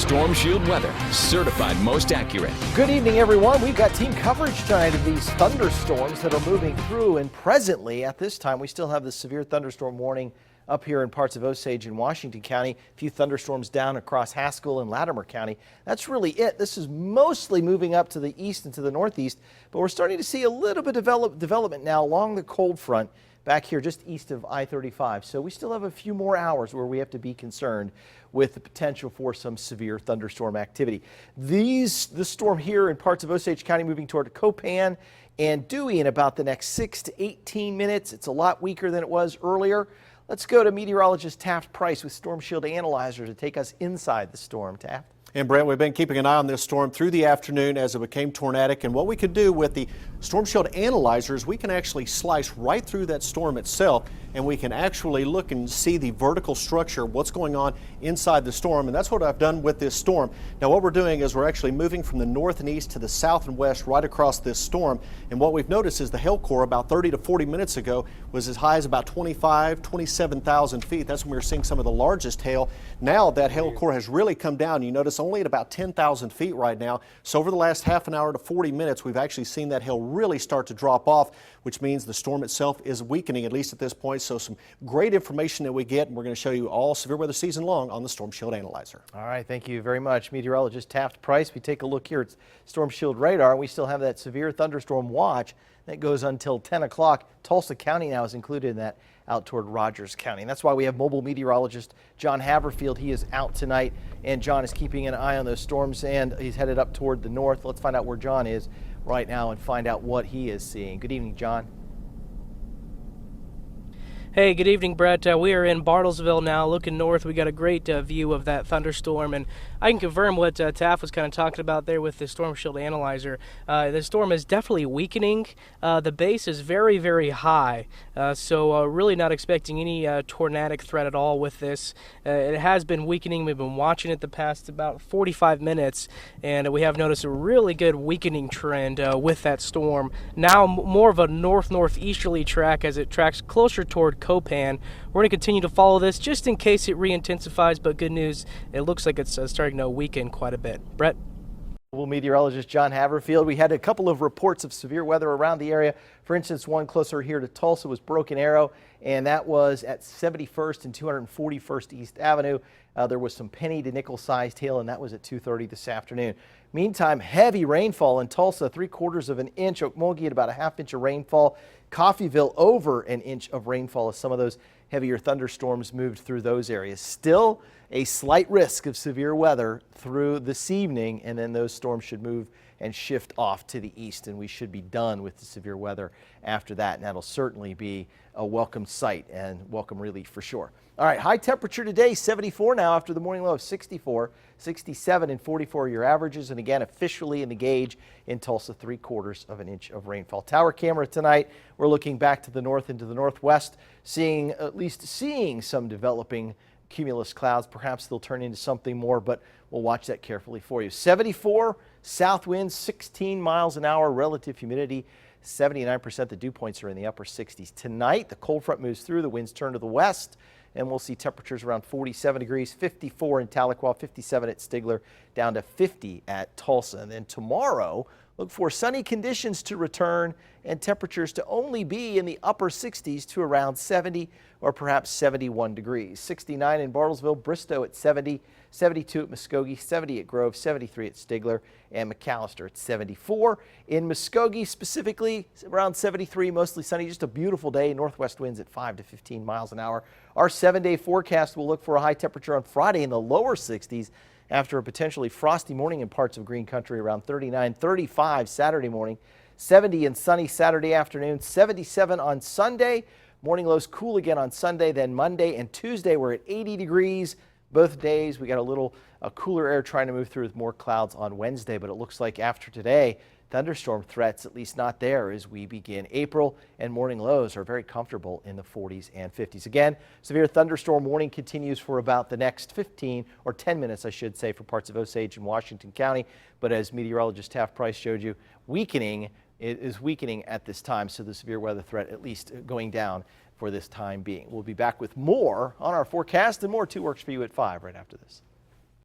Stormshield weather, certified most accurate. Good evening, everyone. We've got team coverage tonight of these thunderstorms that are moving through, and presently at this time we still have the severe thunderstorm warning up here in parts of Osage and Washington County. A few thunderstorms down across Haskell and Latimer County. That's really it. This is mostly moving up to the east and to the northeast, but we're starting to see a little bit of development now along the cold front back here just east of I-35. So we still have a few more hours where we have to be concerned with the potential for some severe thunderstorm activity. The storm here in parts of Osage County moving toward Copan and Dewey in about the next 6 to 18 minutes. It's a lot weaker than it was earlier. Let's go to meteorologist Taft Price with Stormshield Analyzer to take us inside the storm. Taft. And Brent, we've been keeping an eye on this storm through the afternoon as it became tornadic. And what we could do with the Stormshield Analyzer is we can actually slice right through that storm itself, and we can actually look and see the vertical structure, what's going on inside the storm. And that's what I've done with this storm. Now what we're doing is we're actually moving from the north and east to the south and west right across this storm. And what we've noticed is the hail core about 30 to 40 minutes ago was as high as about 27,000 feet. That's when we were seeing some of the largest hail. Now that hail core has really come down. You notice only at about 10,000 feet right now. So over the last half an hour to 40 minutes, we've actually seen that hail really start to drop off, which means the storm itself is weakening, at least at this point. So some great information that we get, and we're going to show you all severe weather season long on the Stormshield Analyzer. All right, thank you very much, meteorologist Taft Price. We take a look here at Stormshield radar. We still have that severe thunderstorm watch that goes until 10 o'clock. Tulsa County now is included in that, out toward Rogers County. And that's why we have mobile meteorologist John Haverfield. He is out tonight, and John is keeping an eye on those storms, and he's headed up toward the north. Let's find out where John is right now and find out what he is seeing. Good evening, John. Hey, good evening, Brett. We are in Bartlesville now, looking north. We got a great view of that thunderstorm, and I can confirm what Taft was kind of talking about there with the Stormshield Analyzer. The storm is definitely weakening. The base is very, very high, so really not expecting any tornadic threat at all with this. It has been weakening. We've been watching it the past about 45 minutes, and we have noticed a really good weakening trend with that storm. Now more of a north-northeasterly track as it tracks closer toward Copan. We're going to continue to follow this just in case it re-intensifies, but good news, it looks like it's starting to weaken quite a bit. Brett? Meteorologist John Haverfield. We had a couple of reports of severe weather around the area. For instance, one closer here to Tulsa was Broken Arrow, and that was at 71st and 241st East Avenue. There was some penny to nickel sized hail, and that was at 2:30 this afternoon. Meantime, heavy rainfall in Tulsa, 3/4 of an inch. Okmulgee at about a ½ inch of rainfall. Coffeyville over an inch of rainfall as some of those heavier thunderstorms moved through those areas. Still a slight risk of severe weather through this evening, and then those storms should move and shift off to the east, and we should be done with the severe weather after that. And that'll certainly be a welcome sight and welcome relief for sure. All right, high temperature today, 74 now after the morning low of 64, 67 and 44 your averages. And again, officially in the gauge in Tulsa, 3/4 of an inch of rainfall. Tower camera tonight, we're looking back to the north into the northwest, at least seeing some developing cumulus clouds. Perhaps they'll turn into something more, but we'll watch that carefully for you. 74, south winds, 16 miles an hour, relative humidity 79%. The dew points are in the upper 60s. Tonight, the cold front moves through, the winds turn to the west, and we'll see temperatures around 47 degrees, 54 in Tahlequah, 57 at Stigler, down to 50 at Tulsa. And then tomorrow, look for sunny conditions to return and temperatures to only be in the upper 60s to around 70 or perhaps 71 degrees. 69 in Bartlesville, Bristow at 70, 72 at Muskogee, 70 at Grove, 73 at Stigler, and McAllister at 74. In Muskogee specifically, around 73, mostly sunny, just a beautiful day. Northwest winds at 5 to 15 miles an hour. Our 7-day forecast will look for a high temperature on Friday in the lower 60s after a potentially frosty morning in parts of green country, around 39, 35 Saturday morning, 70 and sunny Saturday afternoon, 77 on Sunday. Morning lows cool again on Sunday, then Monday and Tuesday we're at 80 degrees. Both days we got a cooler air trying to move through with more clouds on Wednesday, but it looks like after today, thunderstorm threats, at least not there as we begin April, and morning lows are very comfortable in the 40s and 50s. Again, severe thunderstorm warning continues for about the next 15 or 10 minutes, I should say, for parts of Osage and Washington County. But as meteorologist Taft Price showed you, it is weakening at this time, so the severe weather threat at least going down for this time being. We'll be back with more on our forecast and more 2 Works for You at 5 right after this.